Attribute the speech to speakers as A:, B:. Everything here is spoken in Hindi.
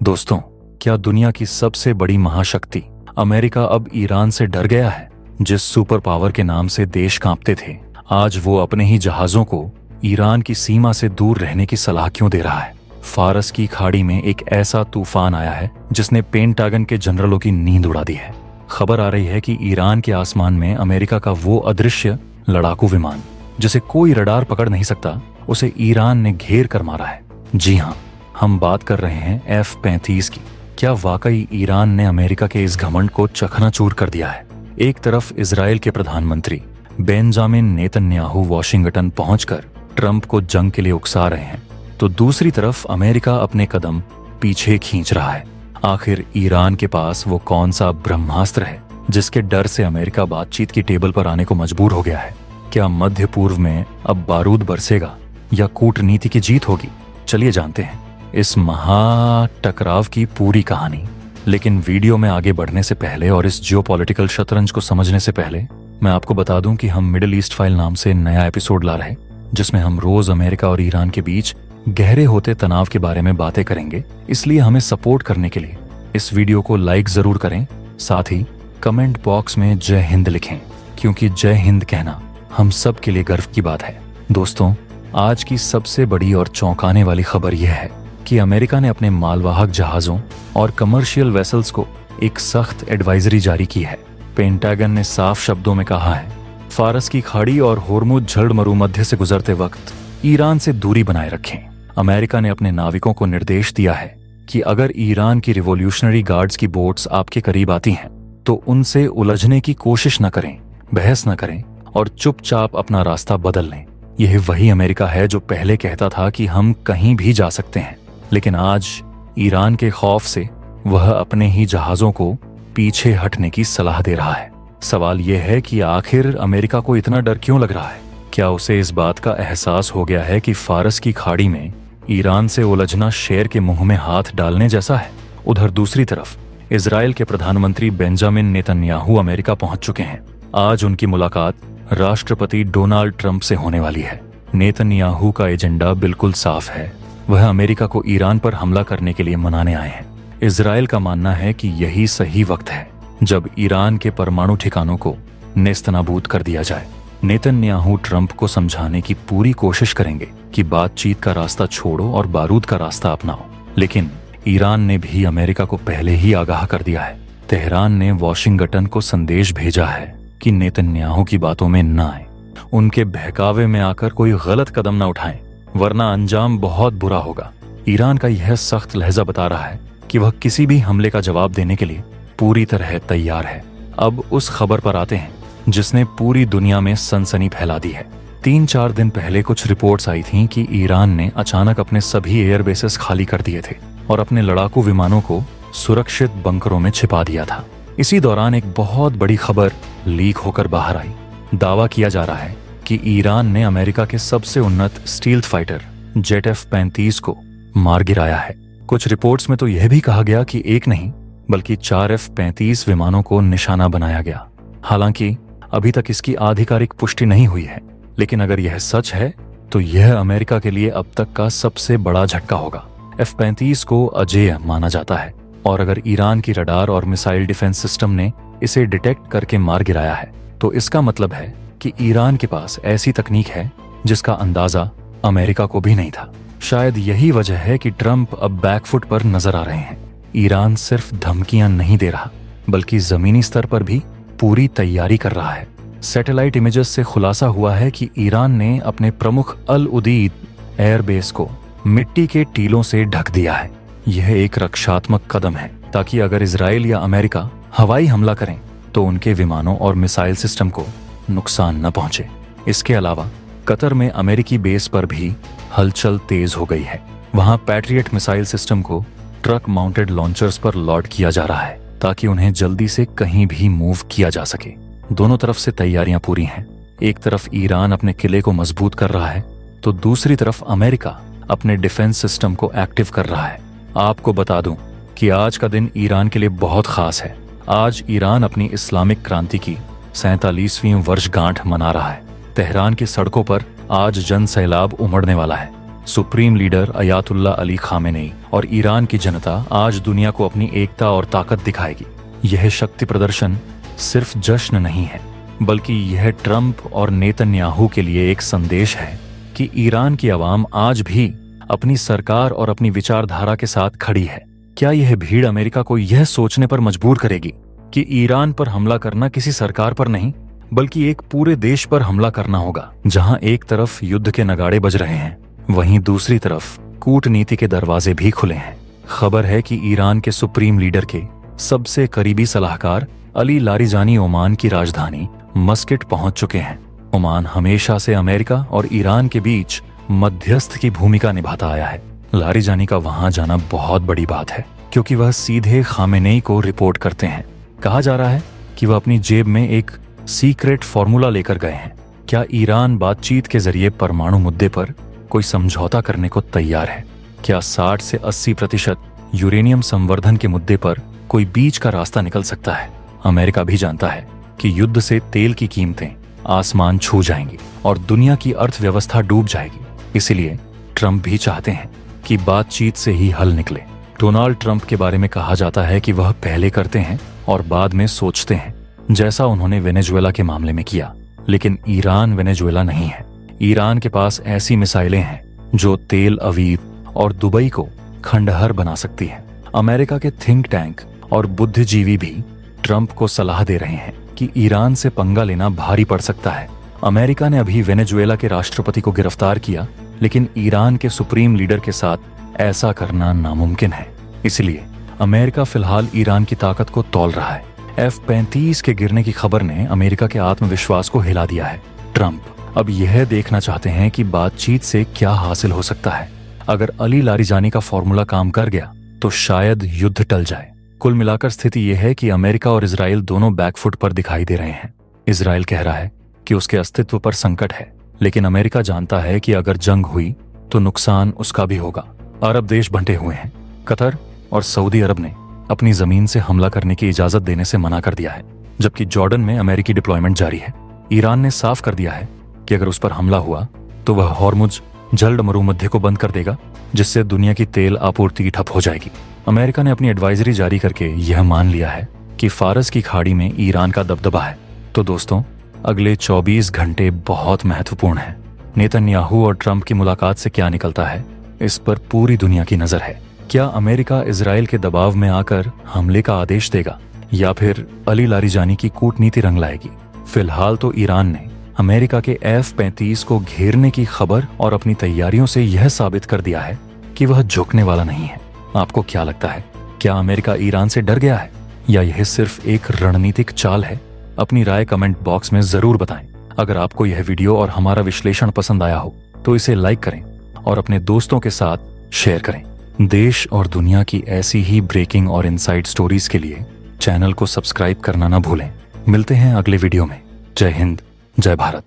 A: दोस्तों, क्या दुनिया की सबसे बड़ी महाशक्ति अमेरिका अब ईरान से डर गया है? जिस सुपर पावर के नाम से देश कांपते थे, आज वो अपने ही जहाजों को ईरान की सीमा से दूर रहने की सलाह क्यों दे रहा है? फारस की खाड़ी में एक ऐसा तूफान आया है जिसने पेंटागन के जनरलों की नींद उड़ा दी है। खबर आ रही है कि ईरान के आसमान में अमेरिका का वो अदृश्य लड़ाकू विमान जिसे कोई रडार पकड़ नहीं सकता, उसे ईरान ने घेर कर मारा है। जी हाँ, हम बात कर रहे हैं F-35 की। क्या वाकई ईरान ने अमेरिका के इस घमंड को चकनाचूर कर दिया है? एक तरफ इजराइल के प्रधानमंत्री बेंजामिन नेतन्याहू वॉशिंगटन पहुंचकर ट्रंप को जंग के लिए उकसा रहे हैं, तो दूसरी तरफ अमेरिका अपने कदम पीछे खींच रहा है। आखिर ईरान के पास वो कौन सा ब्रह्मास्त्र है जिसके डर से अमेरिका बातचीत की टेबल पर आने को मजबूर हो गया है? क्या मध्य पूर्व में अब बारूद बरसेगा या कूटनीति की जीत होगी? चलिए जानते हैं इस महा टकराव की पूरी कहानी। लेकिन वीडियो में आगे बढ़ने से पहले और इस जियोपॉलिटिकल शतरंज को समझने से पहले मैं आपको बता दूं कि हम मिडिल ईस्ट फाइल नाम से नया एपिसोड ला रहे हैं, जिसमें हम रोज अमेरिका और ईरान के बीच गहरे होते तनाव के बारे में बातें करेंगे। इसलिए हमें सपोर्ट करने के लिए इस वीडियो को लाइक जरूर करें, साथ ही कमेंट बॉक्स में जय हिंद लिखें, क्योंकि जय हिंद कहना हम सब के लिए गर्व की बात है। दोस्तों, आज की सबसे बड़ी और चौंकाने वाली खबर यह है कि अमेरिका ने अपने मालवाहक जहाजों और कमर्शियल वेसल्स को एक सख्त एडवाइजरी जारी की है। पेंटागन ने साफ शब्दों में कहा है, फारस की खाड़ी और होर्मुज जलमरु मध्य से गुजरते वक्त ईरान से दूरी बनाए रखें। अमेरिका ने अपने नाविकों को निर्देश दिया है कि अगर ईरान की रिवॉल्यूशनरी गार्ड्स की बोट्स आपके करीब आती हैं, तो उनसे उलझने की कोशिश न करें, बहस न करें और चुपचाप अपना रास्ता बदल लें। यह वही अमेरिका है जो पहले कहता था कि हम कहीं भी जा सकते हैं, लेकिन आज ईरान के खौफ से वह अपने ही जहाजों को पीछे हटने की सलाह दे रहा है। सवाल यह है कि आखिर अमेरिका को इतना डर क्यों लग रहा है? क्या उसे इस बात का एहसास हो गया है कि फारस की खाड़ी में ईरान से उलझना शेर के मुंह में हाथ डालने जैसा है? उधर दूसरी तरफ इजराइल के प्रधानमंत्री बेंजामिन नेतन्याहू अमेरिका पहुंच चुके हैं। आज उनकी मुलाकात राष्ट्रपति डोनाल्ड ट्रंप से होने वाली है। नेतन्याहू का एजेंडा बिल्कुल साफ है, वह अमेरिका को ईरान पर हमला करने के लिए मनाने आए हैं। इजराइल का मानना है कि यही सही वक्त है जब ईरान के परमाणु ठिकानों को नेस्तनाबूद कर दिया जाए। नेतन्याहू ट्रंप को समझाने की पूरी कोशिश करेंगे कि बातचीत का रास्ता छोड़ो और बारूद का रास्ता अपनाओ, लेकिन ईरान ने भी अमेरिका को पहले ही आगाह कर दिया है। तेहरान ने वॉशिंगटन को संदेश भेजा है कि नेतन्याहू की बातों में न आए, उनके बहकावे में आकर कोई गलत कदम न उठाएं, वरना अंजाम बहुत बुरा होगा। ईरान का यह सख्त लहजा बता रहा है कि वह किसी भी हमले का जवाब देने के लिए पूरी तरह तैयार है। अब उस खबर पर आते हैं जिसने पूरी दुनिया में सनसनी फैला दी है। 3-4 दिन पहले कुछ रिपोर्ट्स आई थीं कि ईरान ने अचानक अपने सभी एयरबेसेस खाली कर दिए थे और अपने लड़ाकू विमानों को सुरक्षित बंकरों में छिपा दिया था। इसी दौरान एक बहुत बड़ी खबर लीक होकर बाहर आई। दावा किया जा रहा है कि ईरान ने अमेरिका के सबसे उन्नत स्टील्थ फाइटर जेट F-35 को मार गिराया है। कुछ रिपोर्ट्स में तो यह भी कहा गया कि एक नहीं बल्कि 4 F-35 विमानों को निशाना बनाया गया। हालांकि अभी तक इसकी आधिकारिक पुष्टि नहीं हुई है, लेकिन अगर यह सच है तो यह अमेरिका के लिए अब तक का सबसे बड़ा झटका होगा। F-35 को अजेय माना जाता है और अगर ईरान की रडार और मिसाइल डिफेंस सिस्टम ने इसे डिटेक्ट करके मार गिराया है, तो इसका मतलब है कि ईरान के पास ऐसी तकनीक है जिसका अंदाजा अमेरिका को भी नहीं था। शायद यही वजह है कि ट्रंप अब बैकफुट पर नजर आ रहे हैं। ईरान सिर्फ धमकियां नहीं दे रहा, बल्कि जमीनी स्तर पर भी पूरी तैयारी कर रहा है। सैटेलाइट इमेजेस से खुलासा हुआ है कि ईरान ने अपने प्रमुख अल उदीद एयरबेस को मिट्टी के टीलों से ढक दिया है। यह एक रक्षात्मक कदम है ताकि अगर इजराइल या अमेरिका हवाई हमला करें तो उनके विमानों और मिसाइल सिस्टम को नुकसान न पहुंचे। इसके अलावा कतर में अमेरिकी बेस पर भी हलचल तेज हो गई है। वहां पैट्रियट मिसाइल सिस्टम को ट्रक माउंटेड लॉन्चर्स पर लॉन्च किया जा रहा है ताकि उन्हें जल्दी से कहीं भी मूव किया जा सके। दोनों तरफ से तैयारियां पूरी हैं। एक तरफ ईरान अपने किले को मजबूत कर रहा है, तो दूसरी तरफ अमेरिका अपने डिफेंस सिस्टम को एक्टिव कर रहा है। आपको बता दूं कि आज का दिन ईरान के लिए बहुत खास है। आज ईरान अपनी इस्लामिक क्रांति की 47वीं वर्षगांठ मना रहा है। तेहरान की सड़कों पर आज जन सैलाब उमड़ने वाला है। Supreme leader Ayatollah Ali Khamenei और ईरान की जनता आज दुनिया को अपनी एकता और ताकत दिखाएगी। यह शक्ति प्रदर्शन सिर्फ जश्न नहीं है, बल्कि यह ट्रंप और नेतन्याहू के लिए एक संदेश है कि ईरान की आवाम आज भी अपनी सरकार और अपनी विचारधारा के साथ खड़ी है। क्या यह भीड़ अमेरिका को यह सोचने पर मजबूर करेगी कि ईरान पर हमला करना किसी सरकार पर नहीं, बल्कि एक पूरे देश पर हमला करना होगा। जहां एक तरफ युद्ध के नगाड़े बज रहे हैं, वहीं दूसरी तरफ कूटनीति के दरवाजे भी खुले हैं। खबर है कि ईरान के सुप्रीम लीडर के सबसे करीबी सलाहकार अली लारिजानी ओमान की राजधानी मस्कट पहुंच चुके हैं। ओमान हमेशा से अमेरिका और ईरान के बीच मध्यस्थ की भूमिका निभाता आया है। लारिजानी का वहां जाना बहुत बड़ी बात है, क्योंकि वह सीधे खामेनेई को रिपोर्ट करते हैं। कहा जा रहा है कि वह अपनी जेब में एक सीक्रेट फॉर्मूला लेकर गए हैं। क्या ईरान बातचीत के जरिए परमाणु मुद्दे पर कोई समझौता करने को तैयार है? क्या 60 से 80% यूरेनियम संवर्धन के मुद्दे पर कोई बीच का रास्ता निकल सकता है? अमेरिका भी जानता है कि युद्ध से तेल की कीमतें आसमान छू जाएंगी और दुनिया की अर्थव्यवस्था डूब जाएगी। इसीलिए ट्रंप भी चाहते हैं कि बातचीत से ही हल निकले। डोनाल्ड ट्रंप के बारे में कहा जाता है कि वह पहले करते हैं और बाद में सोचते हैं, जैसा उन्होंने वेनेजुएला के मामले में किया। लेकिन ईरान वेनेजुएला नहीं है। ईरान के पास ऐसी मिसाइलें हैं जो तेल अवीव और दुबई को खंडहर बना सकती हैं। अमेरिका के थिंक टैंक और बुद्धिजीवी भी ट्रंप को सलाह दे रहे हैं कि ईरान से पंगा लेना भारी पड़ सकता है। अमेरिका ने अभी वेनेजुएला के राष्ट्रपति को गिरफ्तार किया, लेकिन ईरान के सुप्रीम लीडर के साथ ऐसा करना नामुमकिन है। इसलिए अमेरिका फिलहाल ईरान की ताकत को तौल रहा है। F-35 के गिरने की खबर ने अमेरिका के आत्मविश्वास को हिला दिया है। ट्रंप अब यह देखना चाहते हैं कि बातचीत से क्या हासिल हो सकता है। अगर अली लारिजानी का फॉर्मूला काम कर गया तो शायद युद्ध टल जाए। कुल मिलाकर स्थिति यह है कि अमेरिका और इजराइल दोनों बैकफुट पर दिखाई दे रहे हैं। इजराइल कह रहा है कि उसके अस्तित्व पर संकट है, लेकिन अमेरिका जानता है कि अगर जंग हुई तो नुकसान उसका भी होगा। अरब देश बंटे हुए हैं। कतर और सऊदी अरब ने अपनी जमीन से हमला करने की इजाजत देने से मना कर दिया है, जबकि जॉर्डन में अमेरिकी डिप्लॉयमेंट जारी है। ईरान ने साफ कर दिया है कि अगर उस पर हमला हुआ तो वह हॉर्मुज जल्द मरुमध्य को बंद कर देगा, जिससे दुनिया की तेल आपूर्ति ठप हो जाएगी। अमेरिका ने अपनी एडवाइजरी जारी करके यह मान लिया है कि फारस की खाड़ी में ईरान का दबदबा है। तो दोस्तों, अगले 24 घंटे बहुत महत्वपूर्ण हैं। नेतन्याहू और ट्रंप की मुलाकात से क्या निकलता है, इस पर पूरी दुनिया की नजर है। क्या अमेरिका इजराइल के दबाव में आकर हमले का आदेश देगा या फिर अली लारिजानी की कूटनीति रंग लाएगी? फिलहाल तो ईरान ने अमेरिका के F-35 को घेरने की खबर और अपनी तैयारियों से यह साबित कर दिया है कि वह झुकने वाला नहीं है। आपको क्या लगता है, क्या अमेरिका ईरान से डर गया है या यह सिर्फ एक रणनीतिक चाल है? अपनी राय कमेंट बॉक्स में जरूर बताएं। अगर आपको यह वीडियो और हमारा विश्लेषण पसंद आया हो तो इसे लाइक करें और अपने दोस्तों के साथ शेयर करें। देश और दुनिया की ऐसी ही ब्रेकिंग और इनसाइड स्टोरीज के लिए चैनल को सब्सक्राइब करना ना भूलें। मिलते हैं अगले वीडियो में। जय हिंद, जय भारत।